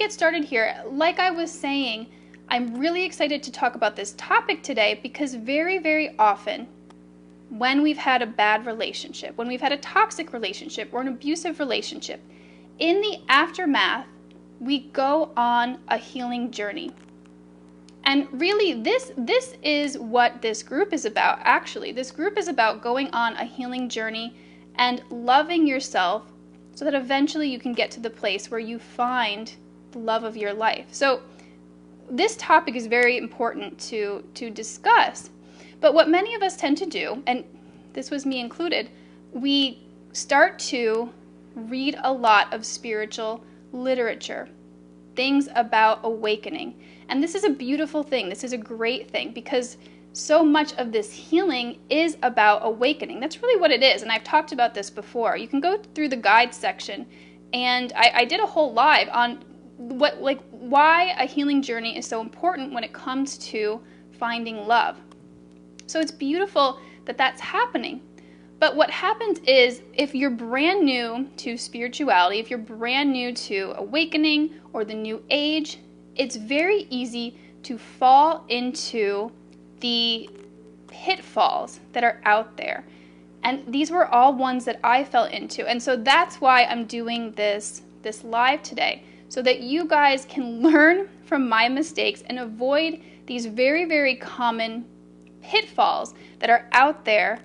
get started here, like I was saying, I'm really excited to talk about this topic today because very, very often when we've had a bad relationship, when we've had a toxic relationship or an abusive relationship, in the aftermath, we go on a healing journey. And really, this is what this group is about, actually. This group is about going on a healing journey and loving yourself so that eventually you can get to the place where you find the love of your life. So this topic is very important to discuss. But what many of us tend to do, and this was me included, we start to read a lot of spiritual literature, things about awakening. And this is a beautiful thing. This is a great thing because so much of this healing is about awakening. That's really what it is. And I've talked about this before. You can go through the guide section, and I did a whole live on why a healing journey is so important when it comes to finding love. So it's beautiful that that's happening. But what happens is, if you're brand new to spirituality, if you're brand new to awakening or the new age, it's very easy to fall into the pitfalls that are out there. And these were all ones that I fell into. And so that's why I'm doing this live today, so that you guys can learn from my mistakes and avoid these very, very common pitfalls that are out there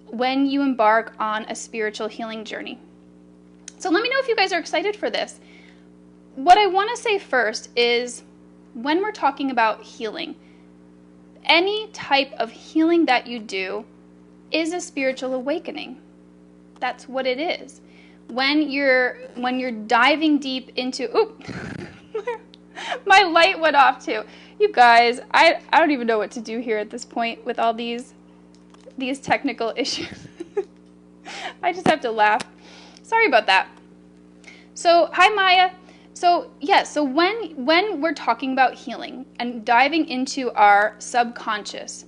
when you embark on a spiritual healing journey. So let me know if you guys are excited for this. What I want to say first is, when we're talking about healing, any type of healing that you do is a spiritual awakening. That's what it is. When you're diving deep into, my light went off too. You guys, I don't even know what to do here at this point with all these technical issues. I just have to laugh. Sorry about that. So, hi Maya. So, so when we're talking about healing and diving into our subconscious,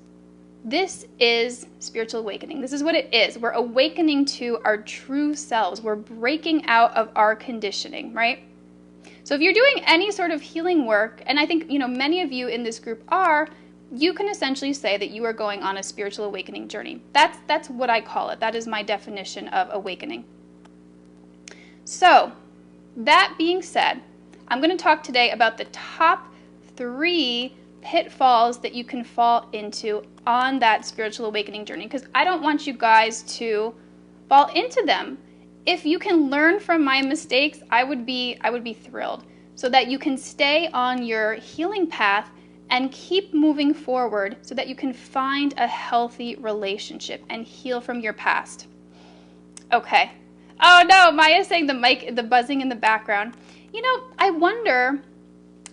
this is spiritual awakening. This is what it is. We're awakening to our true selves. We're breaking out of our conditioning, right? So if you're doing any sort of healing work, and I think, many of you in this group are, you can essentially say that you are going on a spiritual awakening journey. That's what I call it. That is my definition of awakening. So, that being said, I'm going to talk today about the top 3 pitfalls that you can fall into on that spiritual awakening journey, because I don't want you guys to fall into them. If you can learn from my mistakes, I would be thrilled, so that you can stay on your healing path and keep moving forward so that you can find a healthy relationship and heal from your past. Okay. Oh no, Maya's saying the buzzing in the background. I wonder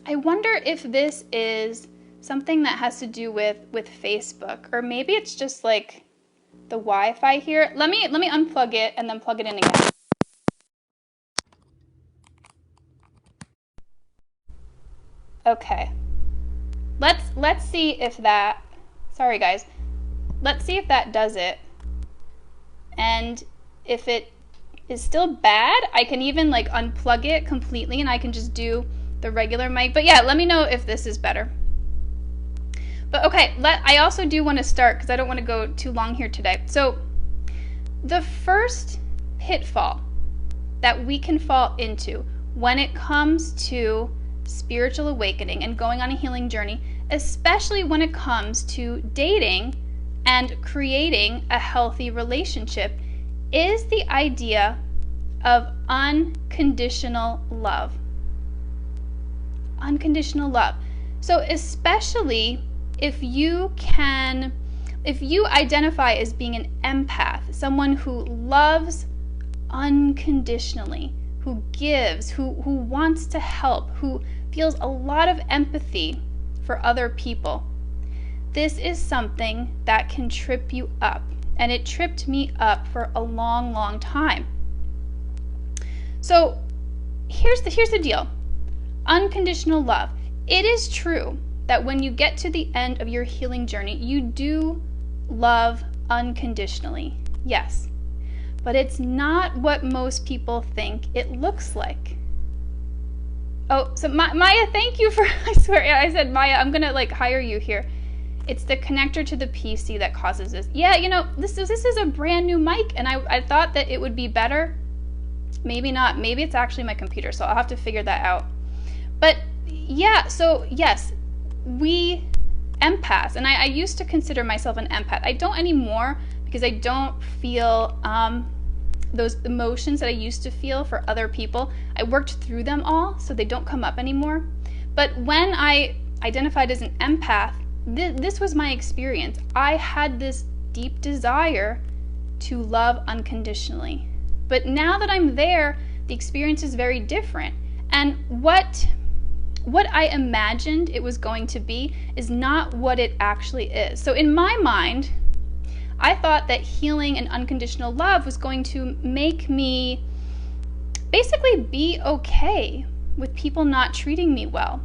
if this is something that has to do with Facebook, or maybe it's just like the Wi-Fi here. Let me unplug it and then plug it in again. Okay. Let's see if that, sorry guys. Let's see if that does it. And if it is still bad, I can even unplug it completely and I can just do the regular mic. But yeah, let me know if this is better. But okay, I also do want to start because I don't want to go too long here today. So the first pitfall that we can fall into when it comes to spiritual awakening and going on a healing journey, especially when it comes to dating and creating a healthy relationship, is the idea of unconditional love. Unconditional love. So especially if you identify as being an empath, someone who loves unconditionally, who gives, who wants to help, who feels a lot of empathy for other people, this is something that can trip you up. And it tripped me up for a long, long time. So here's the deal. Unconditional love. It is true that when you get to the end of your healing journey, you do love unconditionally. Yes. But it's not what most people think it looks like. Oh, so Maya, thank you for, I swear, I said, Maya, I'm going to like hire you here. It's the connector to the PC that causes this. Yeah, you know, this is a brand new mic, and I thought that it would be better. Maybe not. Maybe it's actually my computer, so I'll have to figure that out. But yeah, so yes, we empaths, and I used to consider myself an empath. I don't anymore because I don't feel those emotions that I used to feel for other people. I worked through them all, so they don't come up anymore. But when I identified as an empath, this was my experience. I had this deep desire to love unconditionally. But now that I'm there, the experience is very different. And what I imagined it was going to be is not what it actually is. So in my mind, I thought that healing and unconditional love was going to make me basically be okay with people not treating me well.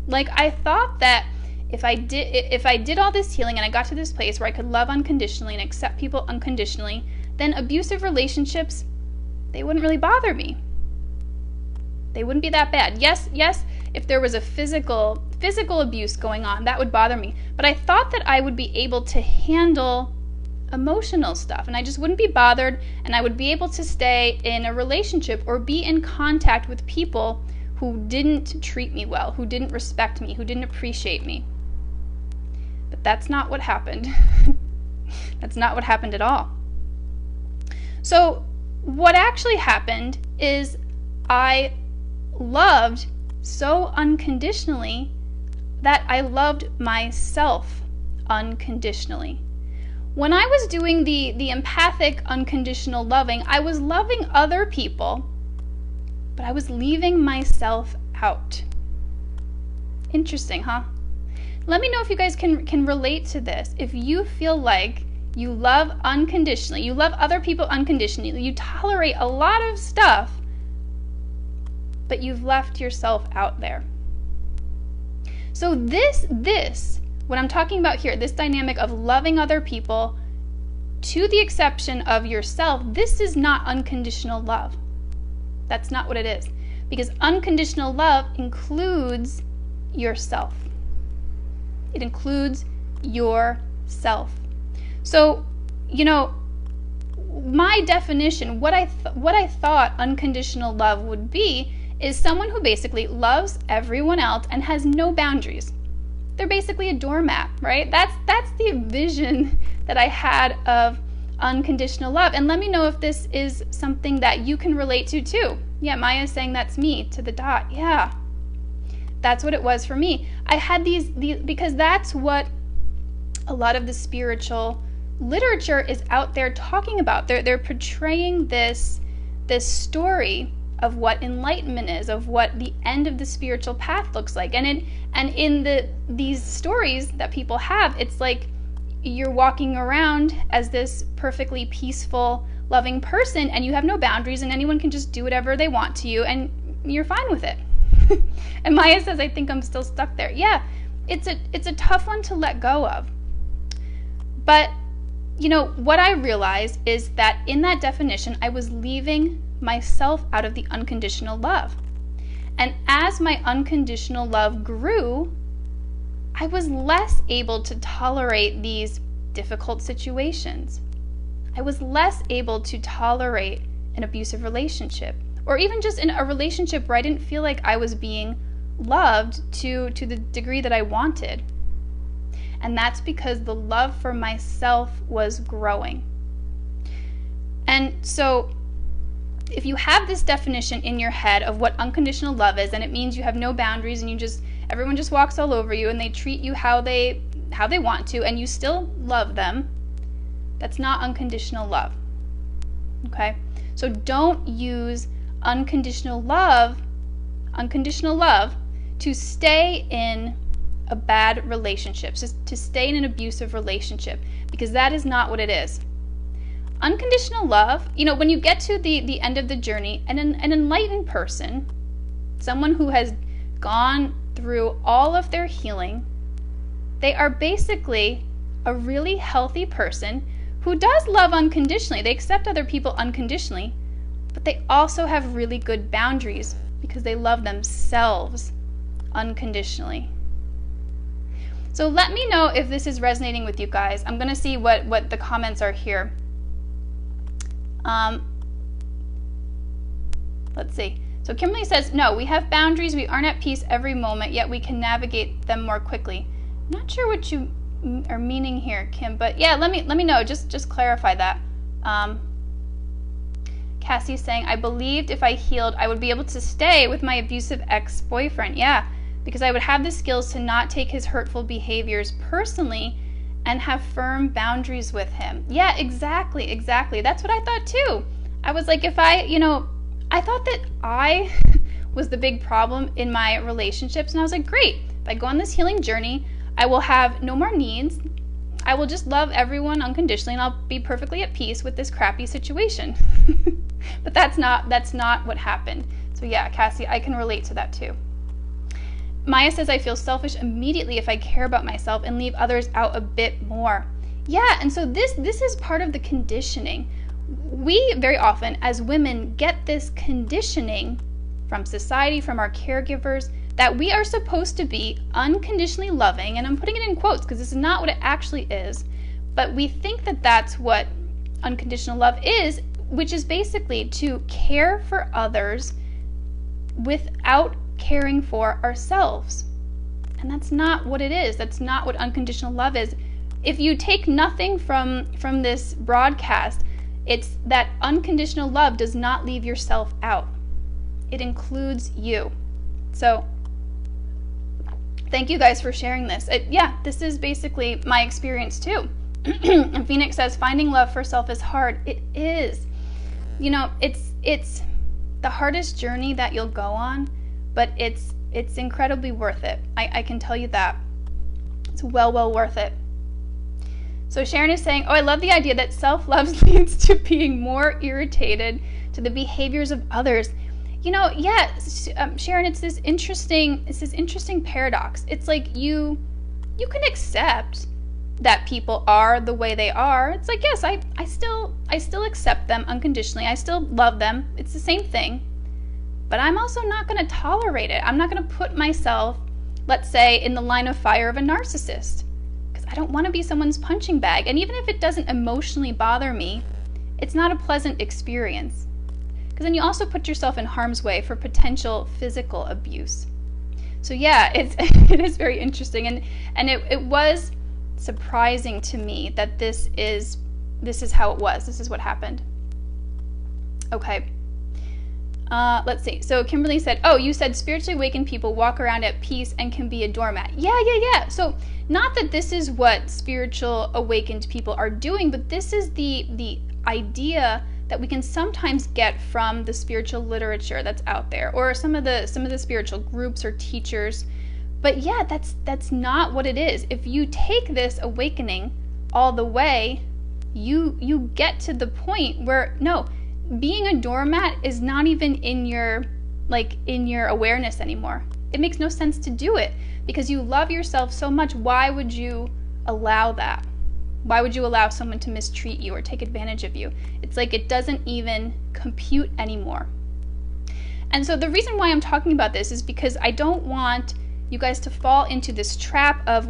Like, I thought that if I did all this healing and I got to this place where I could love unconditionally and accept people unconditionally, then abusive relationships, they wouldn't really bother me. They wouldn't be that bad. Yes, if there was a physical abuse going on, that would bother me. But I thought that I would be able to handle emotional stuff, and I just wouldn't be bothered, and I would be able to stay in a relationship or be in contact with people who didn't treat me well, who didn't respect me, who didn't appreciate me. But that's not what happened. That's not what happened at all. So what actually happened is I loved so unconditionally that I loved myself unconditionally. When I was doing the empathic unconditional loving, I was loving other people, but I was leaving myself out. Interesting, huh? Let me know if you guys can relate to this. If you feel like you love unconditionally, you love other people unconditionally, you tolerate a lot of stuff, but you've left yourself out there. So this, what I'm talking about here, this dynamic of loving other people to the exception of yourself, this is not unconditional love. That's not what it is. Because unconditional love includes yourself. It includes yourself. So, you know, my definition, what I thought unconditional love would be, is someone who basically loves everyone else and has no boundaries. They're basically a doormat, right? That's the vision that I had of unconditional love. And let me know if this is something that you can relate to too. Yeah, Maya's saying that's me to the dot. Yeah, that's what it was for me. I had these because that's what a lot of the spiritual literature is out there talking about. They're portraying this story of what enlightenment is, of what the end of the spiritual path looks like. And in these stories that people have, it's like you're walking around as this perfectly peaceful, loving person, and you have no boundaries, and anyone can just do whatever they want to you, and you're fine with it. And Maya says, I think I'm still stuck there. Yeah, it's a tough one to let go of. But, you know, what I realized is that in that definition, I was leaving myself out of the unconditional love. And as my unconditional love grew, I was less able to tolerate these difficult situations. I was less able to tolerate an abusive relationship, or even just in a relationship where I didn't feel like I was being loved to the degree that I wanted. And that's because the love for myself was growing. And so if you have this definition in your head of what unconditional love is, and it means you have no boundaries and everyone just walks all over you and they treat you how they want to, and you still love them, that's not unconditional love. Okay? So don't use unconditional love to stay in a bad relationship, to stay in an abusive relationship, because that is not what it is. Unconditional love, you know, when you get to the end of the journey, an enlightened person, someone who has gone through all of their healing, they are basically a really healthy person who does love unconditionally. They accept other people unconditionally, but they also have really good boundaries because they love themselves unconditionally. So let me know if this is resonating with you guys. I'm going to see what the comments are here. Let's see. So Kimberly says, no, we have boundaries. We aren't at peace every moment, yet we can navigate them more quickly. Not sure what you are meaning here, Kim, but yeah, let me know. Just clarify that. Cassie's saying, I believed if I healed, I would be able to stay with my abusive ex-boyfriend. Yeah, because I would have the skills to not take his hurtful behaviors personally and have firm boundaries with him. Yeah, exactly. That's what I thought too. I was like, if I thought that I was the big problem in my relationships, and I was like, great, if I go on this healing journey, I will have no more needs. I will just love everyone unconditionally, and I'll be perfectly at peace with this crappy situation. But that's not what happened. So yeah, Cassie, I can relate to that too. Maya says, I feel selfish immediately if I care about myself and leave others out a bit more. Yeah, and so this is part of the conditioning. We very often, as women, get this conditioning from society, from our caregivers, that we are supposed to be unconditionally loving, and I'm putting it in quotes because this is not what it actually is, but we think that that's what unconditional love is, which is basically to care for others without caring for ourselves. And that's not what it is. That's not what unconditional love is. If you take nothing from this broadcast, it's that unconditional love does not leave yourself out. It includes you. So thank you guys for sharing this. Yeah, this is basically my experience too. And Phoenix says, finding love for self is hard. It is. It's the hardest journey that you'll go on, but it's incredibly worth it. I can tell you that. It's well worth it. So Sharon is saying, I love the idea that self-love leads to being more irritated to the behaviors of others. Sharon, it's this interesting paradox. It's like you can accept that people are the way they are. It's like, yes, I still accept them unconditionally. I still love them. It's the same thing. But I'm also not going to tolerate it. I'm not going to put myself, let's say, in the line of fire of a narcissist, because I don't want to be someone's punching bag. And even if it doesn't emotionally bother me, it's not a pleasant experience. Because then you also put yourself in harm's way for potential physical abuse. So yeah, it is very interesting, and it was surprising to me that this is how it was. This is what happened. Okay. Let's see. So Kimberly said, you said spiritually awakened people walk around at peace and can be a doormat. Yeah. So not that this is what spiritual awakened people are doing, but this is the idea that we can sometimes get from the spiritual literature that's out there, or some of the spiritual groups or teachers. But yeah, that's not what it is. If you take this awakening all the way, you get to the point where no, being a doormat is not even in your awareness anymore. It makes no sense to do it because you love yourself so much. Why would you allow that? Why would you allow someone to mistreat you or take advantage of you? It's like it doesn't even compute anymore. And so the reason why I'm talking about this is because I don't want you guys to fall into this trap of,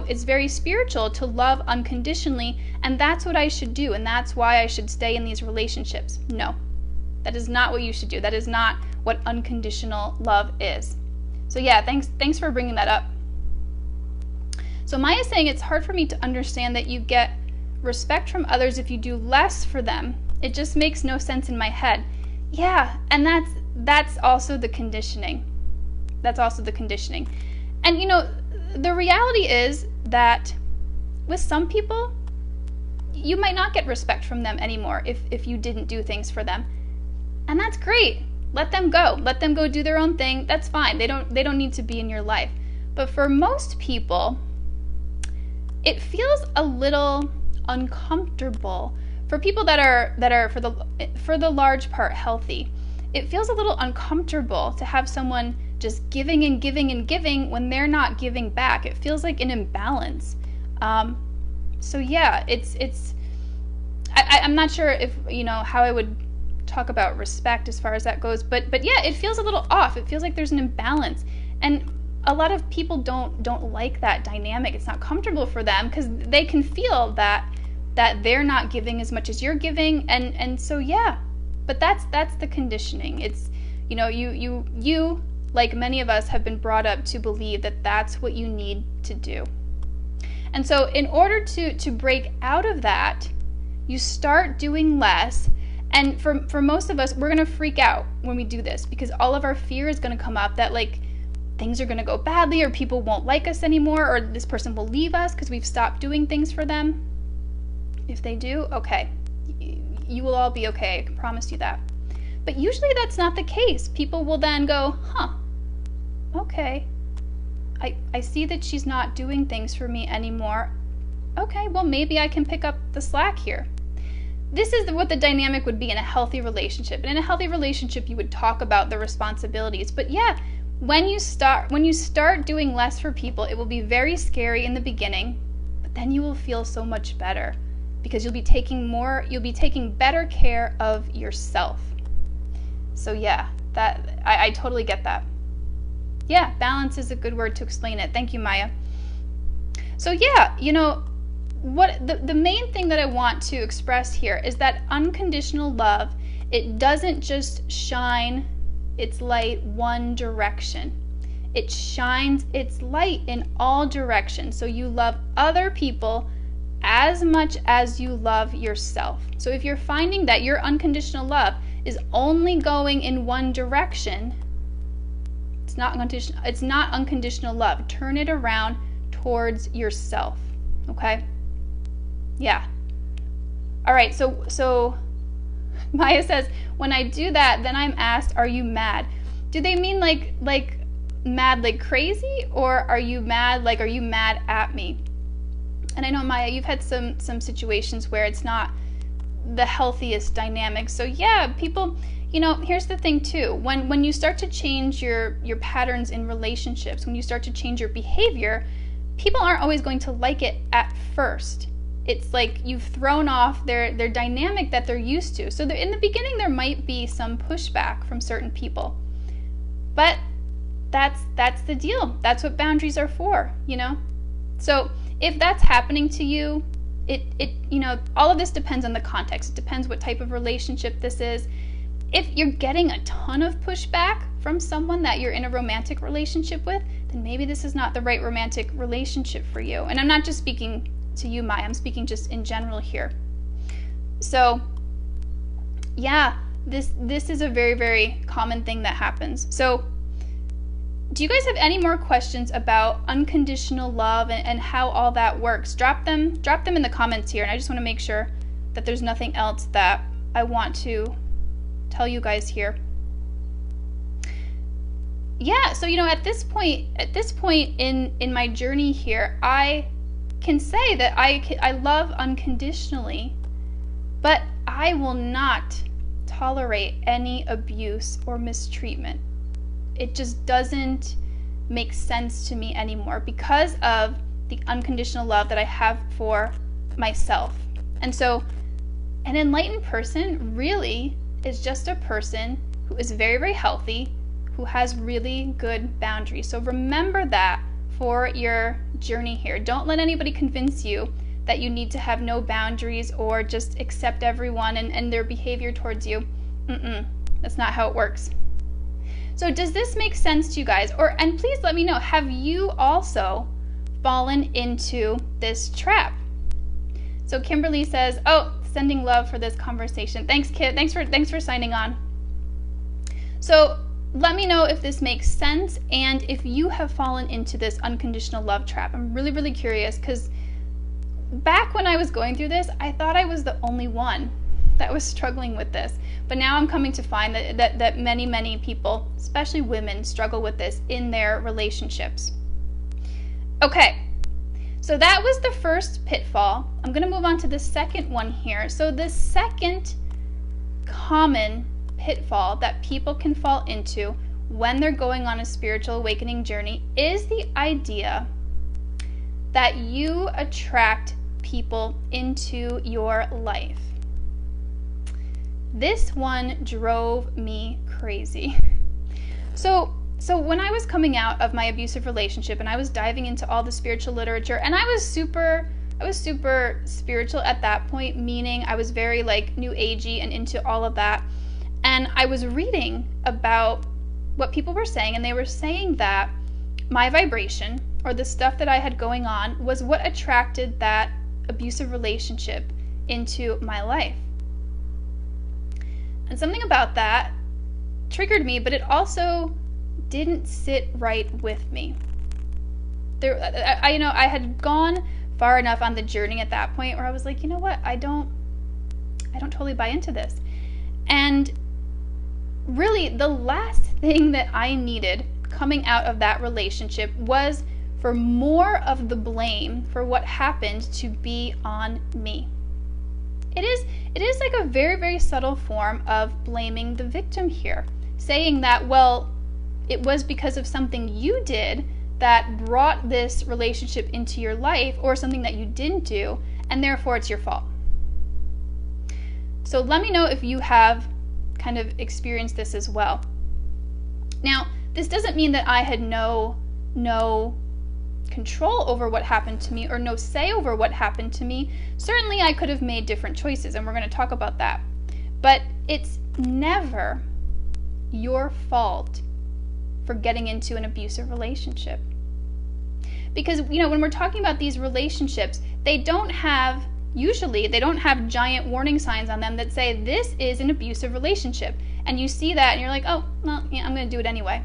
it's very spiritual to love unconditionally, and that's what I should do, and that's why I should stay in these relationships. No, that is not what you should do. That is not what unconditional love is. So yeah, thanks for bringing that up. So Maya's saying it's hard for me to understand that you get respect from others if you do less for them. It just makes no sense in my head. Yeah, and that's also the conditioning. That's also the conditioning. And the reality is that with some people, you might not get respect from them anymore if you didn't do things for them. And that's great. Let them go. Let them go do their own thing. That's fine. They don't need to be in your life. But for most people, it feels a little uncomfortable. For people that are for the large part healthy, it feels a little uncomfortable to have someone just giving and giving and giving when they're not giving back. It feels like an imbalance. So yeah, I'm not sure if how I would talk about respect as far as that goes. But yeah, it feels a little off. It feels like there's an imbalance. And a lot of people don't like that dynamic. It's not comfortable for them because they can feel that they're not giving as much as you're giving, and so yeah. But that's the conditioning. It's, you know, you like many of us have been brought up to believe that that's what you need to do. And so in order to break out of that, you start doing less. And for most of us, we're going to freak out when we do this because all of our fear is going to come up that like things are going to go badly, or people won't like us anymore, or this person will leave us because we've stopped doing things for them. If they do, okay, you will all be okay, I can promise you that. But usually that's not the case. People will then go, okay, I see that she's not doing things for me anymore. Okay, well, maybe I can pick up the slack here. This is what the dynamic would be in a healthy relationship. And in a healthy relationship, you would talk about the responsibilities. But yeah, when you start doing less for people, it will be very scary in the beginning, but then you will feel so much better because you'll be taking better care of yourself. So yeah, that I totally get that. Yeah, balance is a good word to explain it. Thank you, Maya. So yeah, you know, what the main thing that I want to express here is that unconditional love, it doesn't just shine its light one direction. It shines its light in all directions. So you love other people as much as you love yourself. So if you're finding that your unconditional love is only going in one direction, it's not unconditional love. Turn it around towards yourself. Okay? Yeah. All right, so Maya says, when I do that, then I'm asked, are you mad? Do they mean like mad like crazy, or are you mad at me? And I know, Maya, you've had some situations where it's not the healthiest dynamic. So yeah, people, you know, here's the thing too. When you start to change your patterns in relationships, when you start to change your behavior, people aren't always going to like it at first. It's like you've thrown off their dynamic that they're used to. So in the beginning, there might be some pushback from certain people. But that's the deal. That's what boundaries are for, you know? So if that's happening to you, it you know, all of this depends on the context. It depends what type of relationship this is. If you're getting a ton of pushback from someone that you're in a romantic relationship with, then maybe this is not the right romantic relationship for you. And I'm not just speaking to you, Maya, I'm speaking just in general here. So yeah, this is a very, very common thing that happens. So do you guys have any more questions about unconditional love and how all that works? Drop them in the comments here, and I just want to make sure that there's nothing else that I want to tell you guys here. Yeah, so you know, at this point in my journey here, I can say that I love unconditionally, but I will not tolerate any abuse or mistreatment. It just doesn't make sense to me anymore because of the unconditional love that I have for myself. And so an enlightened person really is just a person who is very, very healthy, who has really good boundaries. So remember that for your journey here. Don't let anybody convince you that you need to have no boundaries or just accept everyone and their behavior towards you. That's not how it works. So does this make sense to you guys? And please let me know, have you also fallen into this trap? So Kimberly says, oh, sending love for this conversation. Thanks, Kit. Thanks for signing on. So let me know if this makes sense and if you have fallen into this unconditional love trap. I'm really, really curious because back when I was going through this, I thought I was the only one that was struggling with this. But now I'm coming to find that many, many people, especially women, struggle with this in their relationships. Okay, so that was the first pitfall. I'm going to move on to the second one here. So the second common pitfall that people can fall into when they're going on a spiritual awakening journey is the idea that you attract people into your life. This one drove me crazy. So when I was coming out of my abusive relationship and I was diving into all the spiritual literature, and I was super spiritual at that point, meaning I was very like new agey and into all of that. And I was reading about what people were saying, and they were saying that my vibration, or the stuff that I had going on, was what attracted that abusive relationship into my life. And something about that triggered me, but it also didn't sit right with me. I had gone far enough on the journey at that point where I was like, you know what, I don't totally buy into this. And really, the last thing that I needed coming out of that relationship was for more of the blame for what happened to be on me. It is like a very, very subtle form of blaming the victim here, saying that, well, it was because of something you did that brought this relationship into your life, or something that you didn't do, and therefore it's your fault. So let me know if you have kind of experienced this as well. Now, this doesn't mean that I had no control over what happened to me, or no say over what happened to me. Certainly I could have made different choices, and we're going to talk about that. But it's never your fault for getting into an abusive relationship. Because, when we're talking about these relationships, usually they don't have giant warning signs on them that say this is an abusive relationship. And you see that and you're like, oh, well, yeah, I'm going to do it anyway.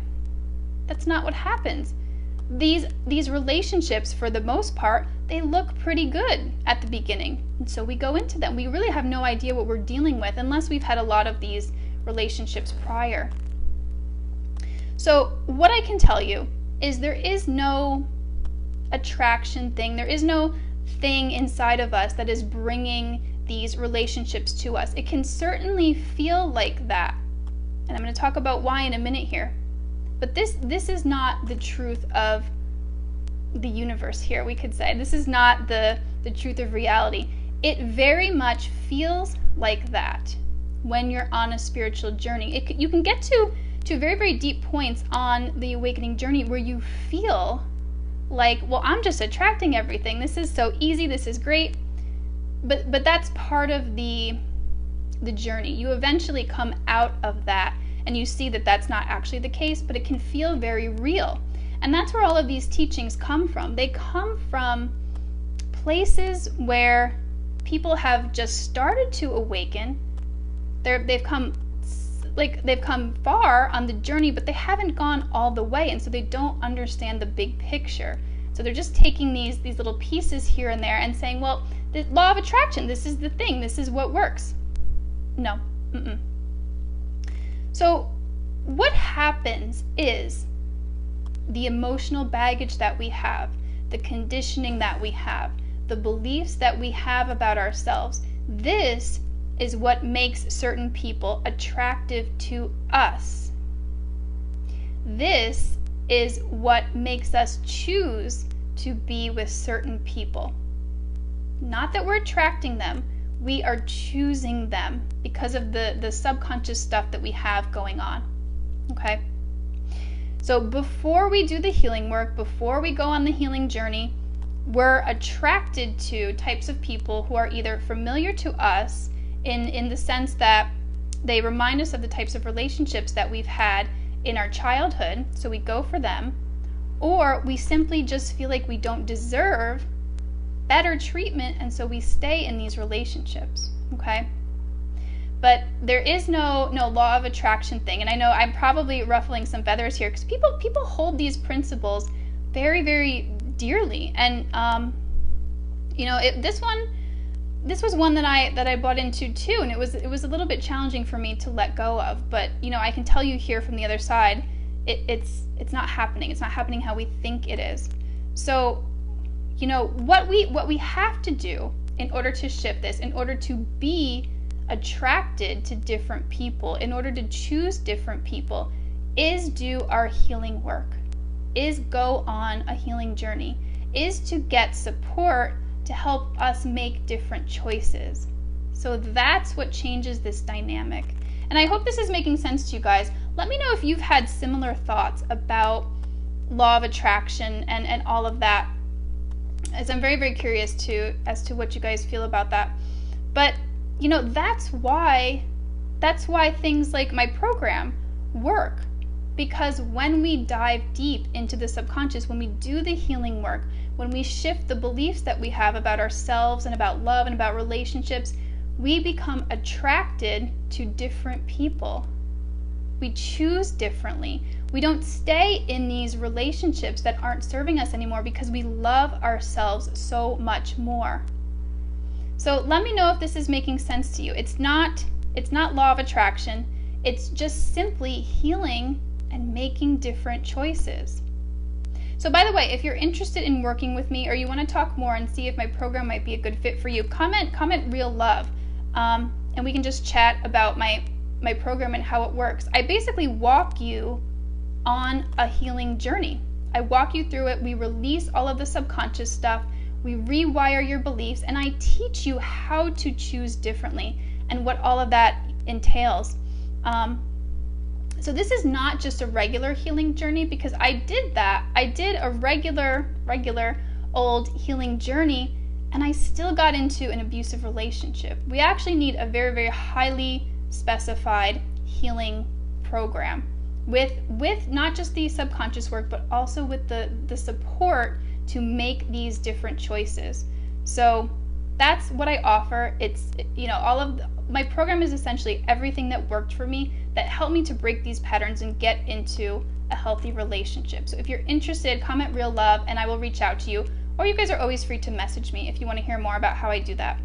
That's not what happens. These relationships, for the most part, they look pretty good at the beginning. And so we go into them. We really have no idea what we're dealing with unless we've had a lot of these relationships prior. So what I can tell you is there is no attraction thing. There is no thing inside of us that is bringing these relationships to us. It can certainly feel like that. And I'm going to talk about why in a minute here. But this is not the truth of the universe here, we could say. This is not the truth of reality. It very much feels like that when you're on a spiritual journey. You can get to very, very deep points on the awakening journey where you feel like, well, I'm just attracting everything. This is so easy. This is great. But that's part of the journey. You eventually come out of that and you see that that's not actually the case, but it can feel very real. And that's where all of these teachings come from. They come from places where people have just started to awaken. They've come far on the journey, but they haven't gone all the way, and so they don't understand the big picture. So they're just taking these little pieces here and there and saying, well, the law of attraction, this is the thing, this is what works. No. So what happens is the emotional baggage that we have, the conditioning that we have, the beliefs that we have about ourselves, this is what makes certain people attractive to us. This is what makes us choose to be with certain people. Not that we're attracting them, we are choosing them because of the subconscious stuff that we have going on. Okay? So before we do the healing work, before we go on the healing journey, we're attracted to types of people who are either familiar to us in the sense that they remind us of the types of relationships that we've had in our childhood, so we go for them, or we simply just feel like we don't deserve better treatment, and so we stay in these relationships, okay? But there is no law of attraction thing, and I know I'm probably ruffling some feathers here because people hold these principles very, very dearly, and this was one that I bought into too, and it was a little bit challenging for me to let go of. But I can tell you here from the other side, it's not happening. It's not happening how we think it is. So, what we have to do in order to shift this, in order to be attracted to different people, in order to choose different people, is do our healing work, is go on a healing journey, is to get support to help us make different choices. So that's what changes this dynamic. And I hope this is making sense to you guys. Let me know if you've had similar thoughts about law of attraction and all of that, as I'm very, very curious as to what you guys feel about that. But, you know, that's why things like my program work. Because when we dive deep into the subconscious, when we do the healing work, when we shift the beliefs that we have about ourselves and about love and about relationships, we become attracted to different people. We choose differently. We don't stay in these relationships that aren't serving us anymore because we love ourselves so much more. So let me know if this is making sense to you. It's not law of attraction. It's just simply healing and making different choices. So by the way, if you're interested in working with me or you want to talk more and see if my program might be a good fit for you, comment Real Love, and we can just chat about my program and how it works. I basically walk you on a healing journey. I walk you through it. We release all of the subconscious stuff. We rewire your beliefs, and I teach you how to choose differently and what all of that entails. So this is not just a regular healing journey, because I did that. I did a regular old healing journey, and I still got into an abusive relationship. We actually need a very, very highly specified healing program with not just the subconscious work, but also with the support to make these different choices. So that's what I offer. It's, you know, my program is essentially everything that worked for me, that helped me to break these patterns and get into a healthy relationship. So if you're interested, comment Real Love and I will reach out to you. Or you guys are always free to message me if you want to hear more about how I do that.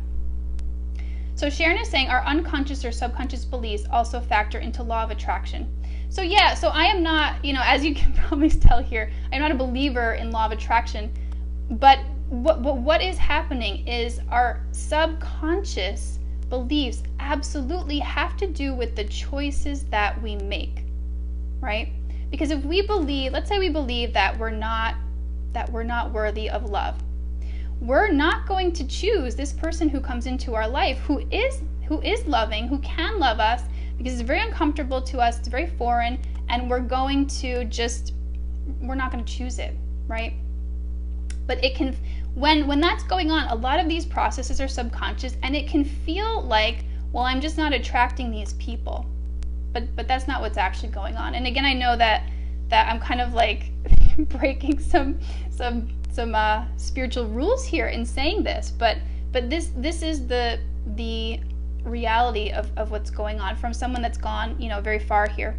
So Sharon is saying our unconscious or subconscious beliefs also factor into law of attraction. So yeah, so I am not, you know, as you can probably tell here, I'm not a believer in law of attraction, but what is happening is our subconscious beliefs absolutely have to do with the choices that we make, right? Because if we believe, let's say we believe that we're not worthy of love, we're not going to choose this person who comes into our life who is loving, who can love us, because it's very uncomfortable to us, it's very foreign, and we're not going to choose it, right? But it can, when that's going on, a lot of these processes are subconscious, and it can feel like, well, I'm just not attracting these people, but that's not what's actually going on. And again, I know that I'm kind of like breaking some spiritual rules here in saying this, but this is the reality of what's going on from someone that's gone, you know, very far here.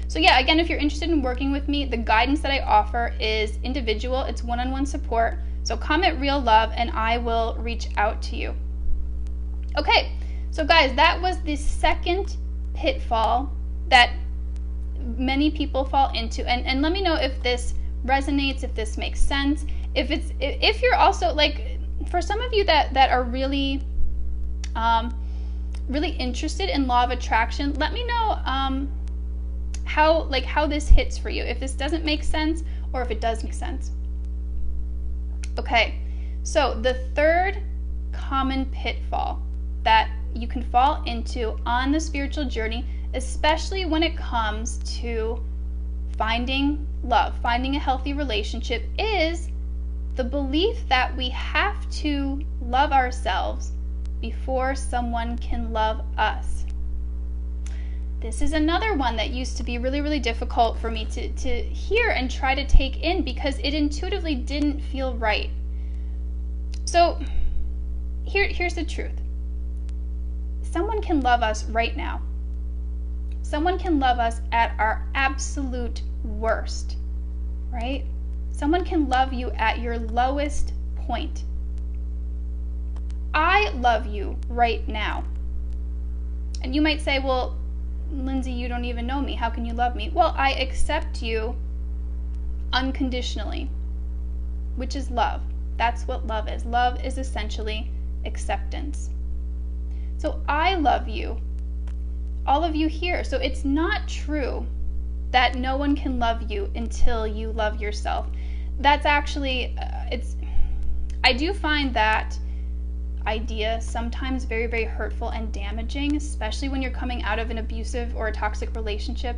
So yeah, again, if you're interested in working with me, the guidance that I offer is individual. It's one-on-one support. So comment Real Love and I will reach out to you. Okay, so guys, that was the second pitfall that many people fall into. And let me know if this resonates, if this makes sense. If you're also, like, for some of you that are really really interested in law of attraction, let me know how this hits for you, if this doesn't make sense or if it does make sense. Okay, so the third common pitfall that you can fall into on the spiritual journey, especially when it comes to finding love, finding a healthy relationship, is the belief that we have to love ourselves before someone can love us. This is another one that used to be really, really difficult for me to hear and try to take in, because it intuitively didn't feel right. So here's the truth. Someone can love us right now. Someone can love us at our absolute worst, right? Someone can love you at your lowest point. I love you right now. And you might say, well, Lindsay, you don't even know me. How can you love me? Well, I accept you unconditionally, which is love. That's what love is. Love is essentially acceptance. So I love you, all of you here. So it's not true that no one can love you until you love yourself. That's actually, I do find that idea sometimes very, very hurtful and damaging, especially when you're coming out of an abusive or a toxic relationship,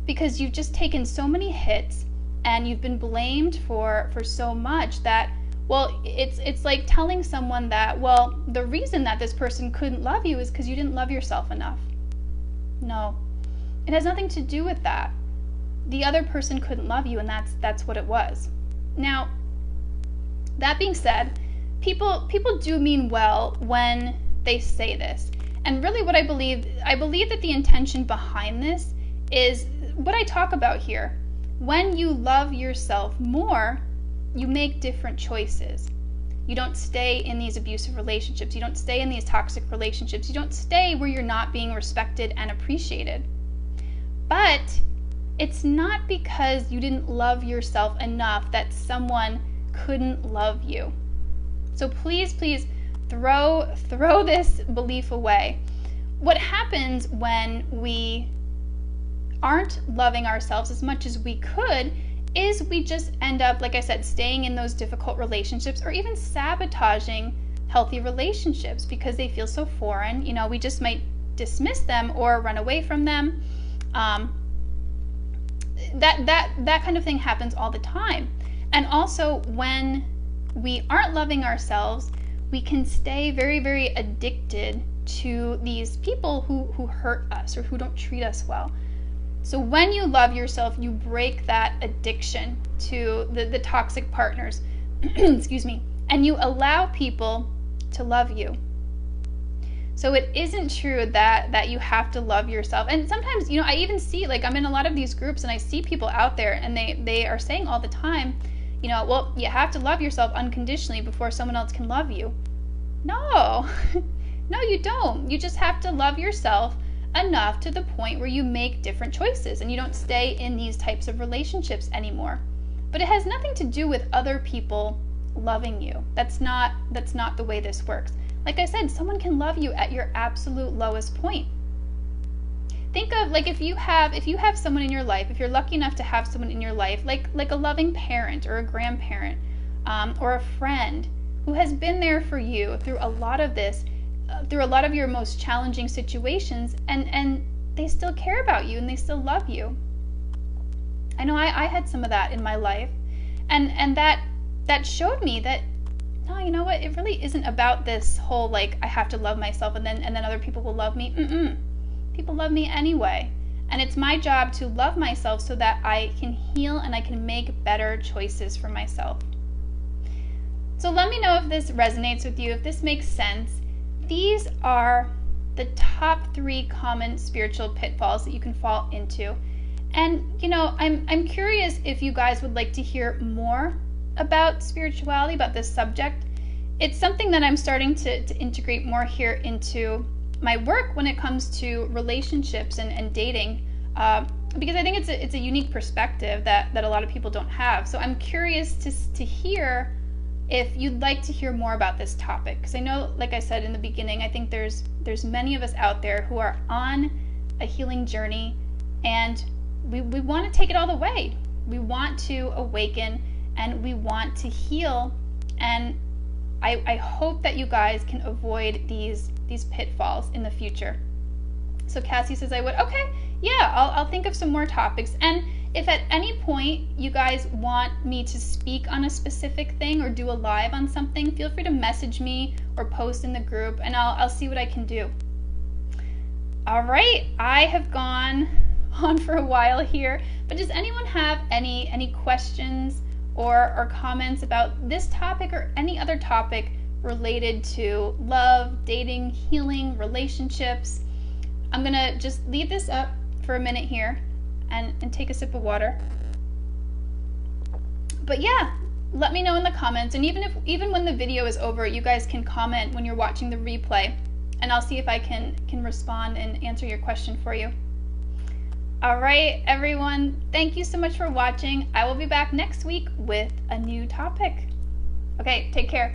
because you've just taken so many hits and you've been blamed for so much that, well, it's like telling someone that, well, the reason that this person couldn't love you is because you didn't love yourself enough. No, it has nothing to do with that. The other person couldn't love you, and that's what it was. Now, that being said, people do mean well when they say this. And really what I believe that the intention behind this is what I talk about here. When you love yourself more, you make different choices. You don't stay in these abusive relationships. You don't stay in these toxic relationships. You don't stay where you're not being respected and appreciated. But it's not because you didn't love yourself enough that someone couldn't love you. So please, please throw this belief away. What happens when we aren't loving ourselves as much as we could is we just end up, like I said, staying in those difficult relationships or even sabotaging healthy relationships because they feel so foreign. You know, we just might dismiss them or run away from them. That kind of thing happens all the time. And also when we aren't loving ourselves, we can stay very, very addicted to these people who hurt us or who don't treat us well. So when you love yourself, you break that addiction to the toxic partners, excuse me, and you allow people to love you. So it isn't true that you have to love yourself. And sometimes, you know, I even see, like, I'm in a lot of these groups and I see people out there and they are saying all the time, you know, well, you have to love yourself unconditionally before someone else can love you. No, no, you don't. You just have to love yourself enough to the point where you make different choices and you don't stay in these types of relationships anymore. But it has nothing to do with other people loving you. That's not the way this works. Like I said, someone can love you at your absolute lowest point. Think of, like, if you have someone in your life, if you're lucky enough to have someone in your life, like a loving parent or a grandparent, or a friend who has been there for you through a lot of this, through a lot of your most challenging situations, and they still care about you and they still love you. I know I had some of that in my life, and that showed me that, no, you know what, it really isn't about this whole, like, I have to love myself and then other people will love me. People love me anyway. And it's my job to love myself so that I can heal and I can make better choices for myself. So let me know if this resonates with you, if this makes sense. These are the top 3 common spiritual pitfalls that you can fall into. And, you know, I'm curious if you guys would like to hear more about spirituality, about this subject. It's something that I'm starting to integrate more here into my work when it comes to relationships and dating, because I think it's a unique perspective that a lot of people don't have. So I'm curious to hear if you'd like to hear more about this topic, because I know, like I said in the beginning, I think there's many of us out there who are on a healing journey, and we want to take it all the way. We want to awaken and we want to heal, and I hope that you guys can avoid these pitfalls in the future. So Cassie says I would. Okay, yeah, I'll think of some more topics. And if at any point you guys want me to speak on a specific thing or do a live on something, feel free to message me or post in the group, and I'll see what I can do. All right, I have gone on for a while here, but does anyone have any questions or comments about this topic or any other topic related to love, dating, healing, relationships? I'm gonna just leave this up for a minute here and take a sip of water. But yeah, let me know in the comments, and even when the video is over, you guys can comment when you're watching the replay, and I'll see if I can respond and answer your question for you. All right, everyone, thank you so much for watching. I will be back next week with a new topic. Okay, take care.